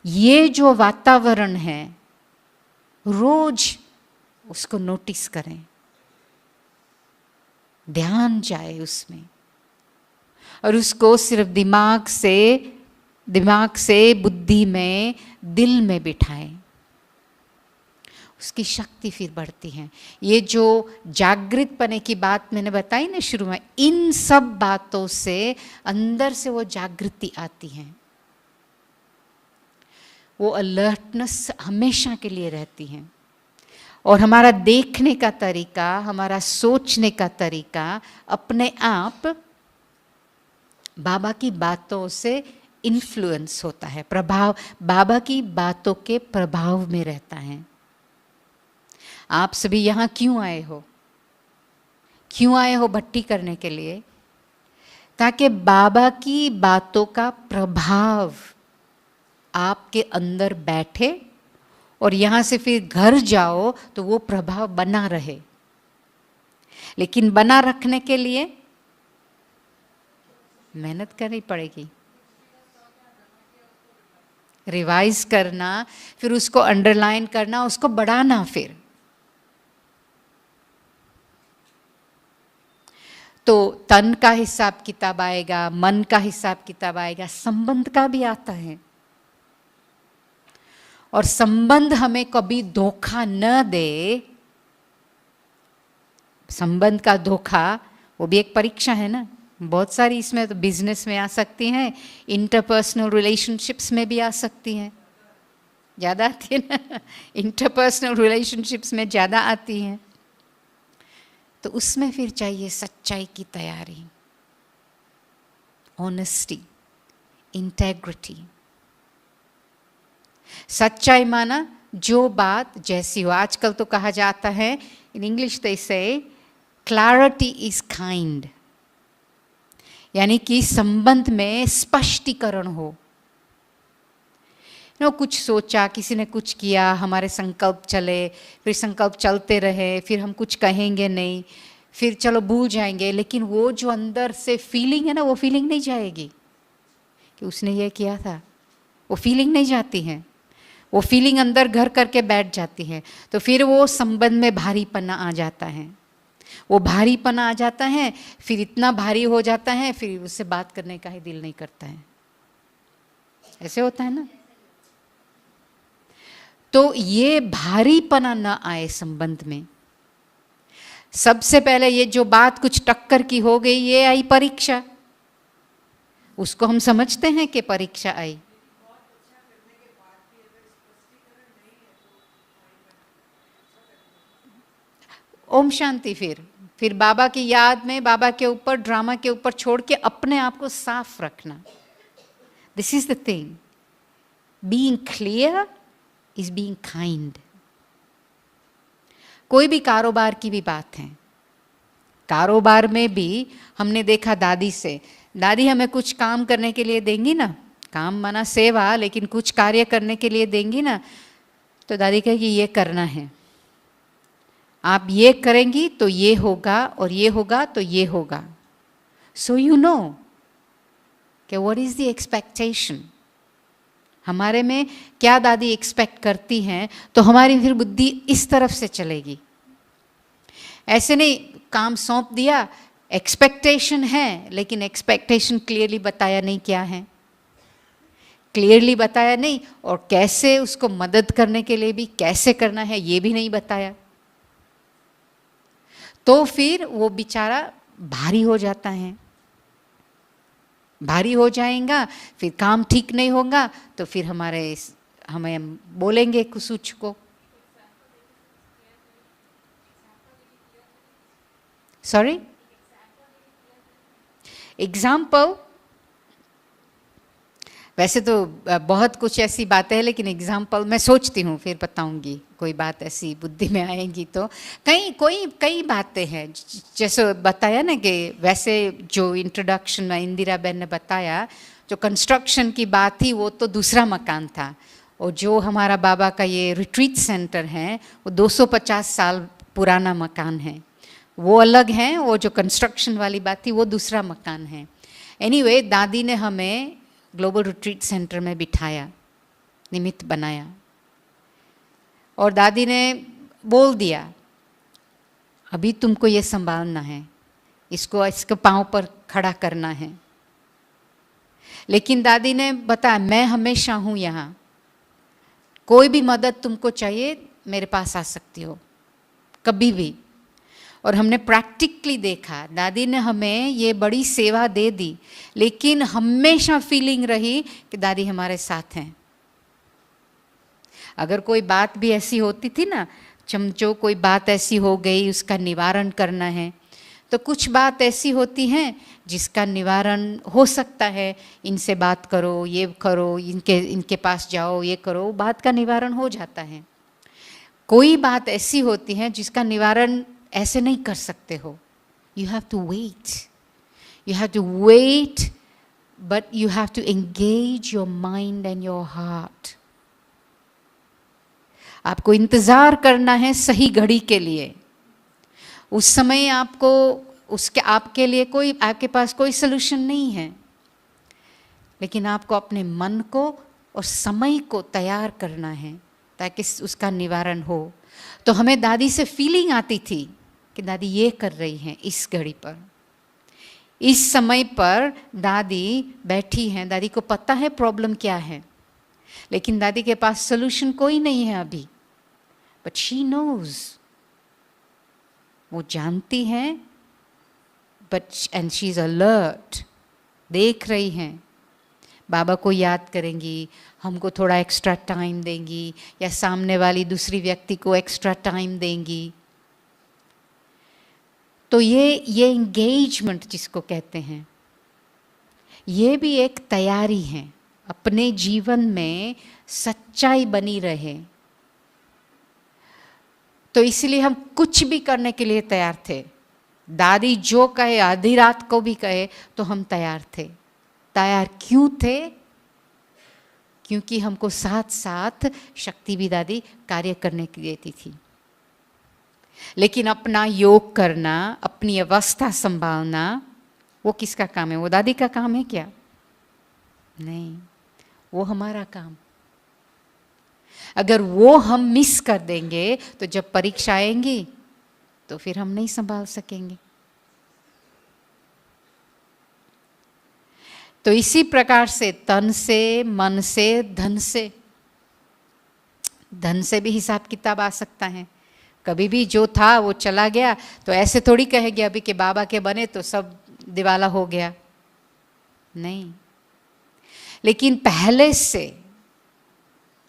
ये जो वातावरण है, रोज उसको नोटिस करें, ध्यान जाए उसमें और उसको सिर्फ दिमाग से बुद्धि में, दिल में बिठाएं। उसकी शक्ति फिर बढ़ती है। ये जो जागृत पने की बात मैंने बताई ना शुरू में, इन सब बातों से अंदर से वो जागृति आती है, वो अलर्टनेस हमेशा के लिए रहती है। और हमारा देखने का तरीका, हमारा सोचने का तरीका अपने आप बाबा की बातों से इन्फ्लुएंस होता है, प्रभाव बाबा की बातों के प्रभाव में रहता है। आप सभी यहाँ क्यों आए हो? क्यों आए हो? भट्टी करने के लिए, ताकि बाबा की बातों का प्रभाव आपके अंदर बैठे और यहाँ से फिर घर जाओ तो वो प्रभाव बना रहे। लेकिन बना रखने के लिए मेहनत करनी पड़ेगी, रिवाइज करना, फिर उसको अंडरलाइन करना, उसको बढ़ाना। फिर तो तन का हिसाब किताब आएगा, मन का हिसाब किताब आएगा, संबंध का भी आता है। और संबंध हमें कभी धोखा न दे, संबंध का धोखा वो भी एक परीक्षा है ना। बहुत सारी इसमें तो बिजनेस में आ सकती हैं, इंटरपर्सनल रिलेशनशिप्स में भी आ सकती हैं, ज़्यादा आती है ना, इंटरपर्सनल रिलेशनशिप्स में ज़्यादा आती हैं। तो उसमें फिर चाहिए सच्चाई की तैयारी, ऑनेस्टी, इंटेग्रिटी। सच्चाई माना जो बात जैसी हो। आजकल तो कहा जाता है, इन इंग्लिश दे से क्लैरिटी इज काइंड, यानी कि संबंध में स्पष्टीकरण हो। कुछ सोचा, किसी ने कुछ किया, हमारे संकल्प चले, फिर संकल्प चलते रहे, फिर हम कुछ कहेंगे नहीं, फिर चलो भूल जाएंगे, लेकिन वो जो अंदर से फीलिंग है ना, वो फीलिंग नहीं जाएगी कि उसने ये किया था। वो फीलिंग नहीं जाती है, वो फीलिंग अंदर घर करके बैठ जाती है। तो फिर वो संबंध में भारीपना आ जाता है, वो भारीपना आ जाता है, फिर इतना भारी हो जाता है, फिर उससे बात करने का ही दिल नहीं करता है। ऐसे होता है ना। तो ये भारीपना ना आए संबंध में, सबसे पहले ये जो बात कुछ टक्कर की हो गई, ये आई परीक्षा, उसको हम समझते हैं कि परीक्षा आई। ओम शांति। फिर बाबा की याद में, बाबा के ऊपर, ड्रामा के ऊपर छोड़ के अपने आप को साफ रखना। This is the thing, being clear is being kind. कोई भी कारोबार की भी बात है, कारोबार में भी हमने देखा दादी से, दादी हमें कुछ काम करने के लिए देंगी ना, काम माना सेवा, लेकिन कुछ कार्य करने के लिए देंगी ना, तो दादी कहेगी ये करना है, आप ये करेंगी तो ये होगा, और ये होगा तो ये होगा। सो यू नो कि व्हाट इज द एक्सपेक्टेशन, हमारे में क्या दादी एक्सपेक्ट करती हैं, तो हमारी फिर बुद्धि इस तरफ से चलेगी। ऐसे नहीं काम सौंप दिया, एक्सपेक्टेशन है, लेकिन एक्सपेक्टेशन क्लियरली बताया नहीं क्या है, क्लियरली बताया नहीं, और कैसे उसको मदद करने के लिए भी कैसे करना है ये भी नहीं बताया, तो फिर वो बेचारा भारी हो जाता है, भारी हो जाएगा, फिर काम ठीक नहीं होगा, तो फिर हमें बोलेंगे कुछ को। सॉरी, एग्जाम्पल, वैसे तो बहुत कुछ ऐसी बातें हैं, लेकिन एग्जाम्पल मैं सोचती हूँ फिर बताऊंगी, कोई बात ऐसी बुद्धि में आएगी तो। कई बातें हैं, जैसे बताया ना कि वैसे जो इंट्रोडक्शन में इंदिरा बहन ने बताया, जो कंस्ट्रक्शन की बात थी वो तो दूसरा मकान था, और जो हमारा बाबा का ये रिट्रीट सेंटर है वो 250 साल पुराना मकान है, वो अलग है, वो जो कंस्ट्रक्शन वाली बात थी वो दूसरा मकान है। एनीवे, दादी ने हमें ग्लोबल रिट्रीट सेंटर में बिठाया, निमित्त बनाया, और दादी ने बोल दिया अभी तुमको ये संभालना है, इसके पाँव पर खड़ा करना है। लेकिन दादी ने बताया मैं हमेशा हूँ यहाँ, कोई भी मदद तुमको चाहिए मेरे पास आ सकती हो कभी भी। और हमने प्रैक्टिकली देखा, दादी ने हमें ये बड़ी सेवा दे दी, लेकिन हमेशा फीलिंग रही कि दादी हमारे साथ हैं। अगर कोई बात भी ऐसी होती थी ना, चमचो कोई बात ऐसी हो गई उसका निवारण करना है, तो कुछ बात ऐसी होती हैं जिसका निवारण हो सकता है, इनसे बात करो, ये करो, इनके पास जाओ, ये करो, बात का निवारण हो जाता है। कोई बात ऐसी होती है जिसका निवारण ऐसे नहीं कर सकते हो, you have to wait, you have to wait, but you have to engage your mind and your heart. आपको इंतजार करना है सही घड़ी के लिए, उस समय आपके लिए आपके पास कोई सलूशन नहीं है, लेकिन आपको अपने मन को और समय को तैयार करना है ताकि उसका निवारण हो। तो हमें दादी से फीलिंग आती थी कि दादी ये कर रही हैं इस घड़ी पर, इस समय पर दादी बैठी हैं, दादी को पता है प्रॉब्लम क्या है, लेकिन दादी के पास सलूशन कोई नहीं है अभी, बट शी नोज, वो जानती हैं, but and she is alert, देख रही हैं, बाबा को याद करेंगी, हमको थोड़ा एक्स्ट्रा टाइम देंगी, या सामने वाली दूसरी व्यक्ति को एक्स्ट्रा टाइम देंगी। तो ये एंगेजमेंट जिसको कहते हैं, ये भी एक तैयारी है, अपने जीवन में सच्चाई बनी रहे। तो इसलिए हम कुछ भी करने के लिए तैयार थे, दादी जो कहे, आधी रात को भी कहे तो हम तैयार थे। तैयार क्यों थे? क्योंकि हमको साथ साथ शक्ति भी दादी कार्य करने की देती थी। लेकिन अपना योग करना, अपनी अवस्था संभालना, वो किसका काम है? वो दादी का काम है क्या? नहीं, वो हमारा काम। अगर वो हम मिस कर देंगे तो जब परीक्षा आएंगी तो फिर हम नहीं संभाल सकेंगे। तो इसी प्रकार से तन से, मन से, धन से भी हिसाब किताब आ सकता है। कभी भी जो था वो चला गया तो ऐसे थोड़ी कहेंगे अभी कि बाबा के बने तो सब दिवाला हो गया, नहीं। लेकिन पहले से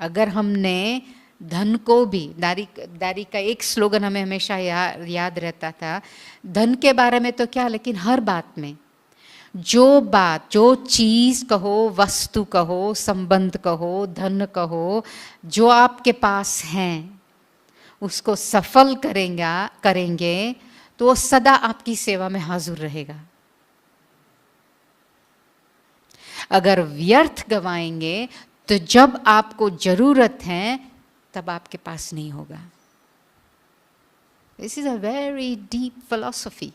अगर हमने धन को भी, दादी का एक स्लोगन हमें हमेशा याद रहता था, धन के बारे में तो क्या, लेकिन हर बात में, जो बात, जो चीज़ कहो, वस्तु कहो, संबंध कहो, धन कहो, जो आपके पास हैं उसको सफल करेंगे तो वो सदा आपकी सेवा में हाजिर रहेगा। अगर व्यर्थ गवाएंगे तो जब आपको जरूरत है तब आपके पास नहीं होगा। This is a very deep philosophy.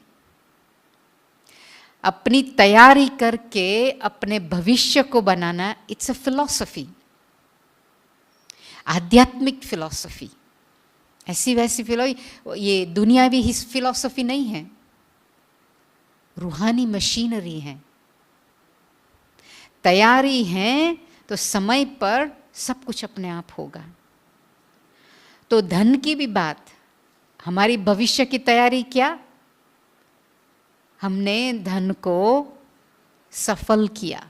अपनी तैयारी करके अपने भविष्य को बनाना, इट्स अ फिलॉसफी, आध्यात्मिक फिलॉसफी। ऐसी वैसी ये दुनियावी ही फिलॉसफी नहीं है, रूहानी मशीनरी है। तैयारी है तो समय पर सब कुछ अपने आप होगा। तो धन की भी बात, हमारी भविष्य की तैयारी क्या, हमने धन को सफल किया।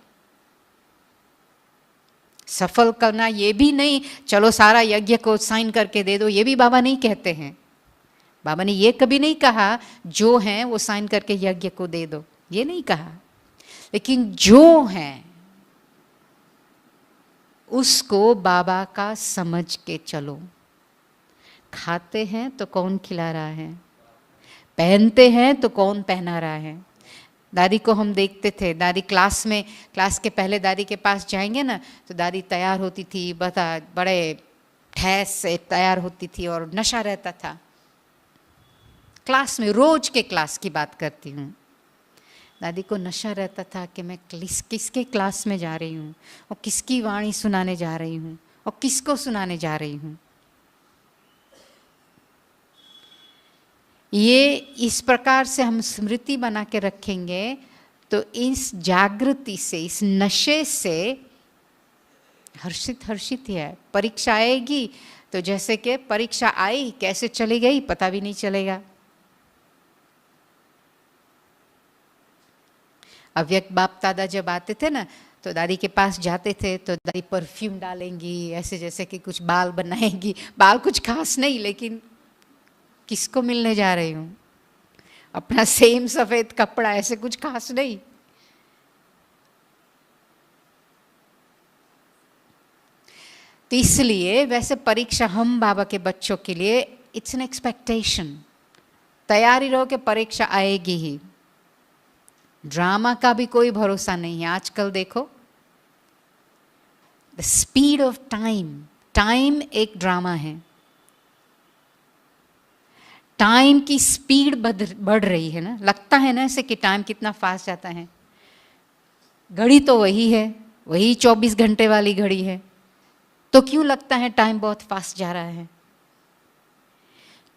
सफल करना ये भी नहीं चलो सारा यज्ञ को साइन करके दे दो, ये भी बाबा नहीं कहते हैं। बाबा ने ये कभी नहीं कहा जो है वो साइन करके यज्ञ को दे दो, ये नहीं कहा। लेकिन जो है उसको बाबा का समझ के चलो। खाते हैं तो कौन खिला रहा है, पहनते हैं तो कौन पहना रहा है। दादी को हम देखते थे, दादी क्लास के पहले दादी के पास जाएंगे ना तो दादी तैयार होती थी, बड़े ठहस से तैयार होती थी और नशा रहता था। क्लास में, रोज के क्लास की बात करती हूँ, दादी को नशा रहता था कि मैं किसके क्लास में जा रही हूँ और किसकी वाणी सुनाने जा रही हूँ और किसको सुनाने जा रही हूँ। ये इस प्रकार से हम स्मृति बना के रखेंगे तो इस जागृति से, इस नशे से हर्षित ही है। परीक्षा आएगी तो जैसे कि परीक्षा आई कैसे चली गई पता भी नहीं चलेगा। अव्यक्त बाप दादा जब आते थे ना तो दादी के पास जाते थे तो दादी परफ्यूम डालेंगी, ऐसे जैसे कि कुछ बाल बनाएंगी। बाल कुछ खास नहीं, लेकिन किसको मिलने जा रही हूँ, अपना सेम सफेद कपड़ा, ऐसे कुछ खास नहीं। तो इसलिए वैसे परीक्षा हम बाबा के बच्चों के लिए इट्स एन एक्सपेक्टेशन। तैयारी रहो कि परीक्षा आएगी ही। ड्रामा का भी कोई भरोसा नहीं है। आजकल देखो द स्पीड ऑफ टाइम एक ड्रामा है। टाइम की स्पीड बढ़ रही है ना, लगता है ना ऐसे कि टाइम कितना फास्ट जाता है। घड़ी तो वही है, वही 24 घंटे वाली घड़ी है, तो क्यों लगता है टाइम बहुत फास्ट जा रहा है?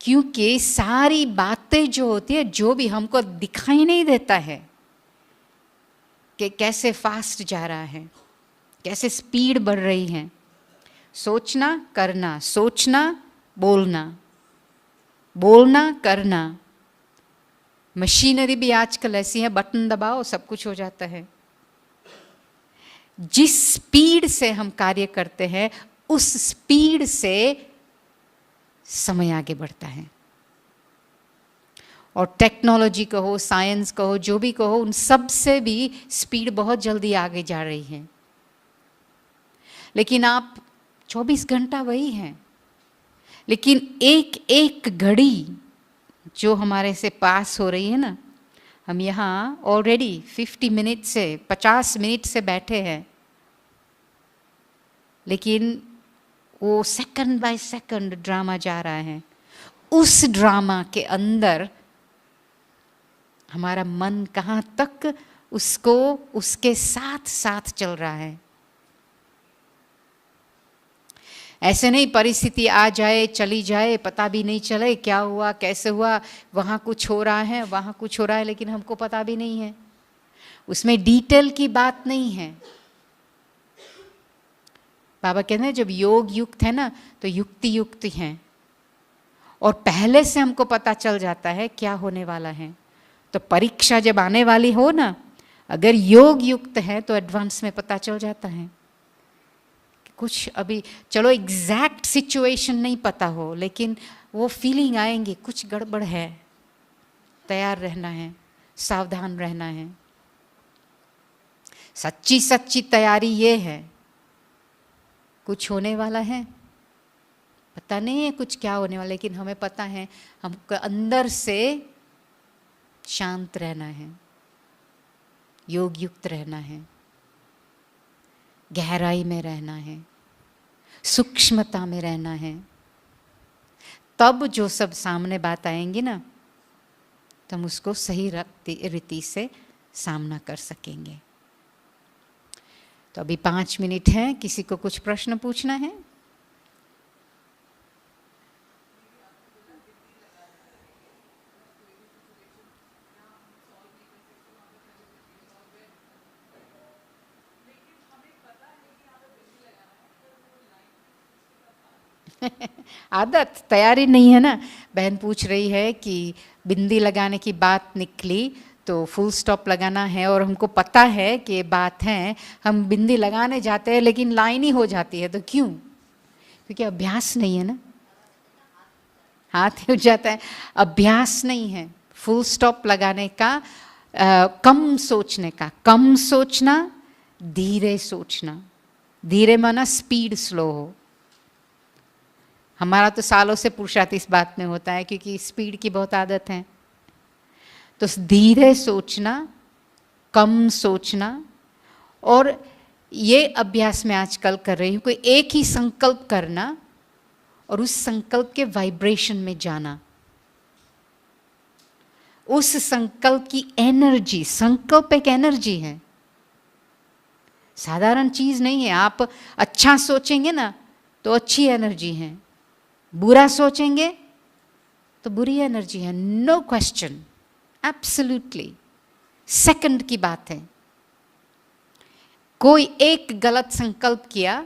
क्योंकि सारी बातें जो होती है, जो भी हमको दिखाई नहीं देता है कि कैसे फास्ट जा रहा है, कैसे स्पीड बढ़ रही है। सोचना करना, सोचना बोलना, बोलना करना। मशीनरी भी आजकल ऐसी है, बटन दबाओ सब कुछ हो जाता है। जिस स्पीड से हम कार्य करते हैं उस स्पीड से समय आगे बढ़ता है। और टेक्नोलॉजी कहो, साइंस कहो, जो भी कहो, उन सब से भी स्पीड बहुत जल्दी आगे जा रही है। लेकिन आप 24 घंटा वही हैं, लेकिन एक एक घड़ी जो हमारे से पास हो रही है ना, हम यहाँ ऑलरेडी 50 मिनट से बैठे हैं, लेकिन वो सेकंड बाय सेकंड ड्रामा जा रहा है। उस ड्रामा के अंदर हमारा मन कहाँ तक उसके साथ साथ चल रहा है। ऐसे नहीं परिस्थिति आ जाए चली जाए, पता भी नहीं चले क्या हुआ कैसे हुआ, वहाँ कुछ हो रहा है वहाँ कुछ हो रहा है, लेकिन हमको पता भी नहीं है। उसमें डिटेल की बात नहीं है। बाबा कहते हैं जब योग युक्त है ना तो युक्ति युक्त हैं, और पहले से हमको पता चल जाता है क्या होने वाला है। तो परीक्षा जब आने वाली हो ना, अगर योग युक्त है तो एडवांस में पता चल जाता है कुछ अभी चलो एग्जैक्ट सिचुएशन नहीं पता हो, लेकिन वो फीलिंग आएंगे कुछ गड़बड़ है, तैयार रहना है, सावधान रहना है। सच्ची सच्ची तैयारी ये है, कुछ होने वाला है, पता नहीं है कुछ क्या होने वाला, लेकिन हमें पता है हमको अंदर से शांत रहना है, योग युक्त रहना है, गहराई में रहना है, सूक्ष्मता में रहना है। तब जो सब सामने बात आएंगी ना, तो हम उसको सही रीति से सामना कर सकेंगे। तो अभी 5 मिनट हैं, किसी को कुछ प्रश्न पूछना है? आदत, तैयारी नहीं है ना। बहन पूछ रही है कि बिंदी लगाने की बात निकली तो फुल स्टॉप लगाना है, और हमको पता है कि बात है, हम बिंदी लगाने जाते हैं लेकिन लाइन ही हो जाती है, तो क्यों? क्योंकि अभ्यास नहीं है ना, हाथ हो जाता है, अभ्यास नहीं है फुल स्टॉप लगाने का। कम सोचने का, कम सोचना, धीरे सोचना, धीरे माना स्पीड स्लो हो। हमारा तो सालों से पुरुषार्थ इस बात में होता है, क्योंकि स्पीड की बहुत आदत है। तो धीरे सोचना, कम सोचना, और ये अभ्यास मैं आजकल कर रही हूँ, कोई एक ही संकल्प करना और उस संकल्प के वाइब्रेशन में जाना, उस संकल्प की एनर्जी। संकल्प एक एनर्जी है, साधारण चीज नहीं है। आप अच्छा सोचेंगे ना तो अच्छी एनर्जी है, बुरा सोचेंगे तो बुरी एनर्जी है, नो क्वेश्चन, एब्सोल्युटली। सेकंड की बात है। कोई एक गलत संकल्प किया,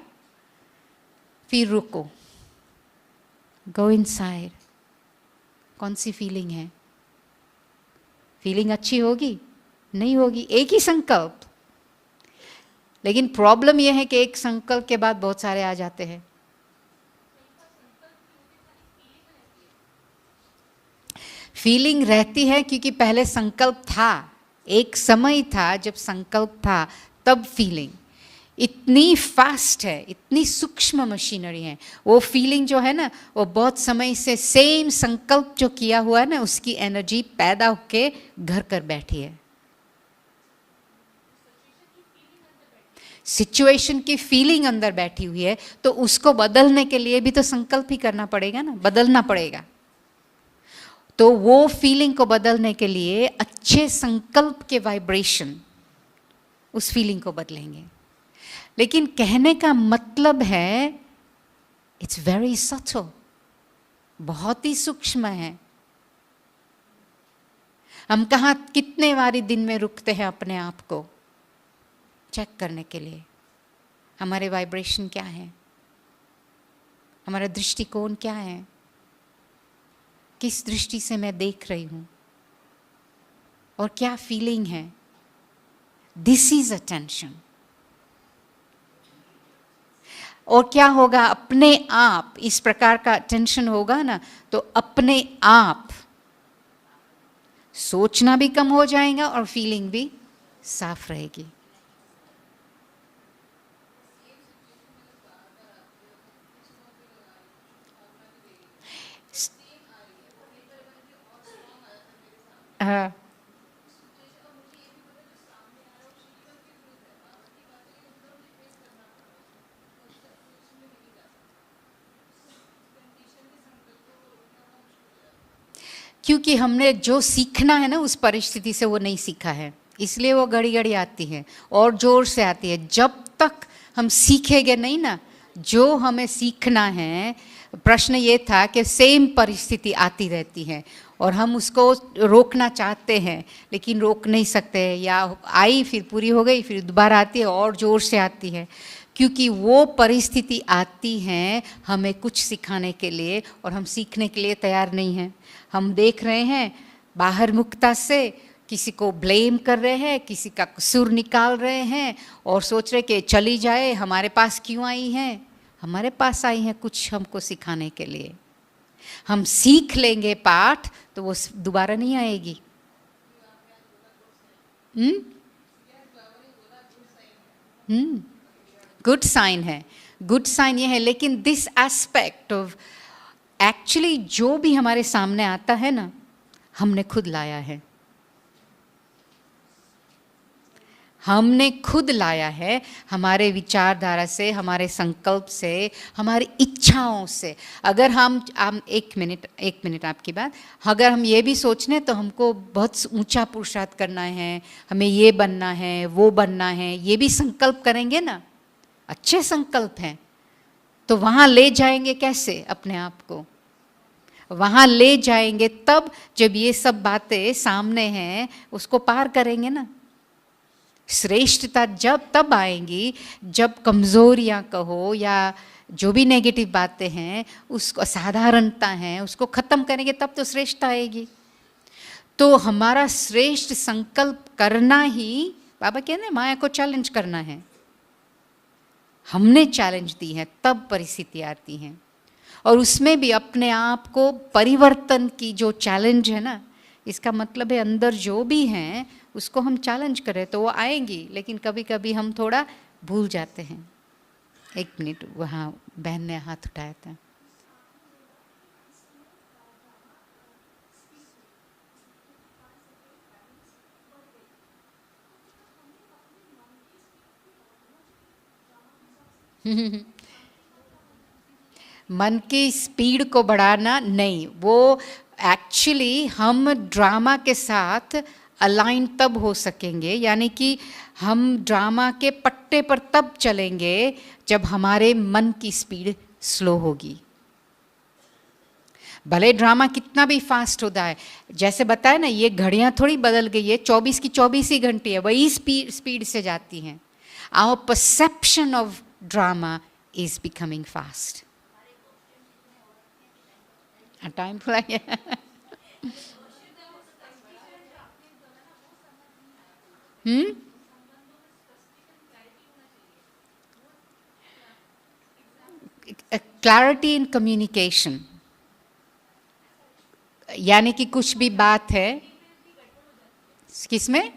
फिर रुको, गो इनसाइड, कौन सी फीलिंग है? फीलिंग अच्छी होगी? नहीं होगी, एक ही संकल्प। लेकिन प्रॉब्लम यह है कि एक संकल्प के बाद बहुत सारे आ जाते हैं। फीलिंग रहती है क्योंकि पहले संकल्प था, एक समय था जब संकल्प था, तब फीलिंग। इतनी फास्ट है, इतनी सूक्ष्म मशीनरी है, वो फीलिंग जो है ना, वो बहुत समय से सेम संकल्प जो किया हुआ है ना, उसकी एनर्जी पैदा होके घर कर बैठी है। सिचुएशन की फीलिंग अंदर बैठी हुई है, तो उसको बदलने के लिए भी तो संकल्प ही करना पड़ेगा ना, बदलना पड़ेगा। तो वो फीलिंग को बदलने के लिए अच्छे संकल्प के वाइब्रेशन उस फीलिंग को बदलेंगे। लेकिन कहने का मतलब है इट्स वेरी सटल, बहुत ही सूक्ष्म है। हम कहाँ कितने बारी दिन में रुकते हैं अपने आप को चेक करने के लिए, हमारे वाइब्रेशन क्या है, हमारा दृष्टिकोण क्या है, किस दृष्टि से मैं देख रही हूं, और क्या फीलिंग है। This is attention. और क्या होगा, अपने आप इस प्रकार का अटेंशन होगा ना, तो अपने आप सोचना भी कम हो जाएगा और फीलिंग भी साफ रहेगी। हाँ, क्योंकि हमने जो सीखना है ना उस परिस्थिति से वो नहीं सीखा है, इसलिए वो घड़ी घड़ी आती है और जोर से आती है। जब तक हम सीखेंगे नहीं ना जो हमें सीखना है, प्रश्न ये था कि सेम परिस्थिति आती रहती है और हम उसको रोकना चाहते हैं लेकिन रोक नहीं सकते, या आई फिर पूरी हो गई, फिर दोबारा आती है और ज़ोर से आती है, क्योंकि वो परिस्थिति आती है हमें कुछ सिखाने के लिए और हम सीखने के लिए तैयार नहीं हैं। हम देख रहे हैं बाहर मुक्ता से किसी को ब्लेम कर रहे हैं, किसी का कसूर निकाल रहे हैं और सोच रहे कि चली जाए, हमारे पास क्यों आई हैं। हमारे पास आई हैं कुछ हमको सिखाने के लिए। हम सीख लेंगे पाठ तो वो दोबारा नहीं आएगी। गुड साइन है, गुड साइन ये है। लेकिन दिस एस्पेक्ट ऑफ एक्चुअली जो भी हमारे सामने आता है ना, हमने खुद लाया है, हमने खुद लाया है, हमारे विचारधारा से, हमारे संकल्प से, हमारी इच्छाओं से। अगर हम एक मिनट आपकी बात, अगर हम ये भी सोचने तो हमको बहुत ऊंचा पुरुषार्थ करना है, हमें ये बनना है, वो बनना है, ये भी संकल्प करेंगे ना, अच्छे संकल्प हैं, तो वहाँ ले जाएंगे कैसे अपने आप को? वहाँ ले जाएंगे तब जब ये सब बातें सामने हैं, उसको पार करेंगे ना। श्रेष्ठता जब तब आएंगी जब कमज़ोरियाँ कहो या जो भी नेगेटिव बातें हैं, उसको असाधारणता हैं, उसको ख़त्म करेंगे तब तो श्रेष्ठता आएगी। तो हमारा श्रेष्ठ संकल्प करना ही, बाबा कहते हैं माया को चैलेंज करना है। हमने चैलेंज दी है तब परिस्थिति आती हैं, और उसमें भी अपने आप को परिवर्तन की जो चैलेंज है ना, इसका मतलब है अंदर जो भी हैं उसको हम चैलेंज करें तो वो आएंगी। लेकिन कभी कभी हम थोड़ा भूल जाते हैं। एक मिनट, वहाँ बहन ने हाथ उठाया था। मन की स्पीड को बढ़ाना नहीं, वो एक्चुअली हम ड्रामा के साथ अलाइन तब हो सकेंगे, यानी कि हम ड्रामा के पट्टे पर तब चलेंगे जब हमारे मन की स्पीड स्लो होगी। भले ड्रामा कितना भी फास्ट होता है, जैसे बताया ना, ये घड़ियाँ थोड़ी बदल गई है, 24 की 24 ही घंटी है, वही स्पीड से जाती हैं। Our perception of drama is becoming fast. Time पूरा गया। क्लैरिटी इन कम्युनिकेशन, यानी कि कुछ भी बात है किसमें,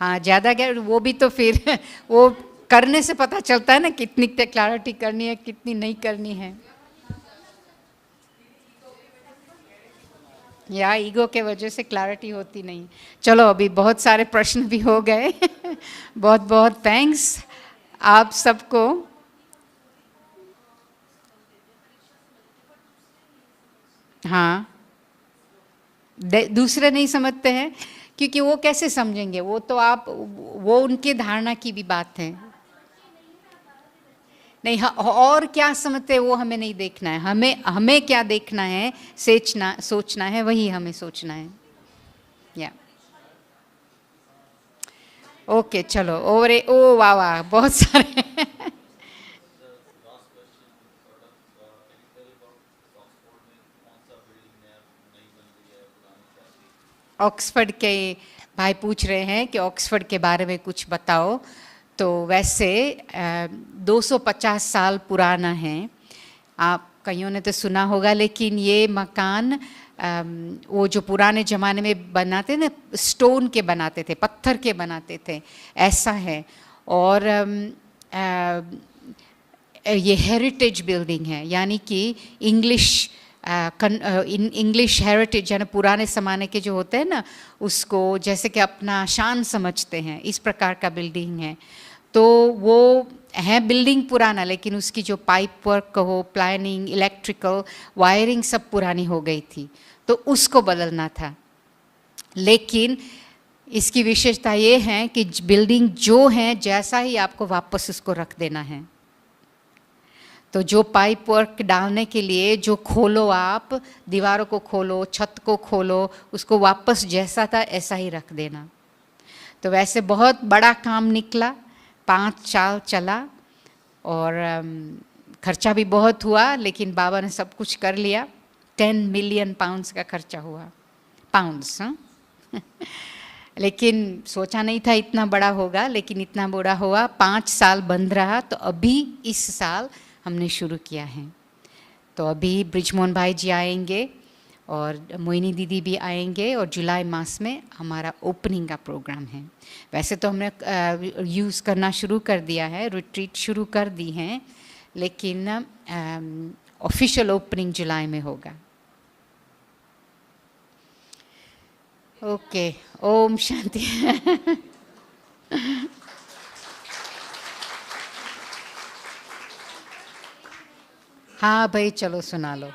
हाँ ज़्यादा गया वो भी तो फिर वो करने से पता चलता है ना कितनी क्लैरिटी करनी है, कितनी नहीं करनी है। या ईगो के वजह से क्लैरिटी होती नहीं। चलो अभी बहुत सारे प्रश्न भी हो गए। बहुत बहुत थैंक्स आप सबको। हाँ, दूसरे नहीं समझते हैं क्योंकि वो कैसे समझेंगे, वो तो आप, वो उनकी धारणा की भी बात है। नहीं, और क्या समझते हैं वो हमें नहीं देखना है, हमें क्या देखना है, सोचना है, वही हमें सोचना है। या ओके, चलो ओ वाह वाह, बहुत सारे। ऑक्सफोर्ड के भाई पूछ रहे हैं कि ऑक्सफोर्ड के बारे में कुछ बताओ। तो वैसे 250 साल पुराना है, आप कईयों ने तो सुना होगा, लेकिन ये मकान वो जो पुराने ज़माने में बनाते ना, स्टोन के बनाते थे, पत्थर के बनाते थे, ऐसा है। और ये हेरिटेज बिल्डिंग है, यानी कि इंग्लिश हेरिटेज, यानी पुराने ज़माने के जो होते हैं ना, उसको जैसे कि अपना शान समझते हैं, इस प्रकार का बिल्डिंग है। तो वो है बिल्डिंग पुराना, लेकिन उसकी जो पाइप वर्क कहो, प्लानिंग, इलेक्ट्रिकल वायरिंग सब पुरानी हो गई थी, तो उसको बदलना था। लेकिन इसकी विशेषता ये है कि बिल्डिंग जो है जैसा ही, आपको वापस उसको रख देना है। तो जो पाइप वर्क डालने के लिए जो खोलो, आप दीवारों को खोलो, छत को खोलो, उसको वापस जैसा था ऐसा ही रख देना। तो वैसे बहुत बड़ा काम निकला, 5 साल चला और खर्चा भी बहुत हुआ, लेकिन बाबा ने सब कुछ कर लिया। 10 मिलियन पाउंड्स का खर्चा हुआ, पाउंड्स, हाँ, लेकिन सोचा नहीं था इतना बड़ा होगा, लेकिन इतना बड़ा हुआ। 5 साल बंद रहा, तो अभी इस साल हमने शुरू किया है। तो अभी ब्रिजमोहन भाई जी आएंगे और मोहिनी दीदी भी आएंगे, और जुलाई मास में हमारा ओपनिंग का प्रोग्राम है। वैसे तो हमने यूज़ करना शुरू कर दिया है, रिट्रीट शुरू कर दी हैं, लेकिन ऑफिशियल ओपनिंग जुलाई में होगा। ओके, ओम शांति। हाँ भाई, चलो सुना लो।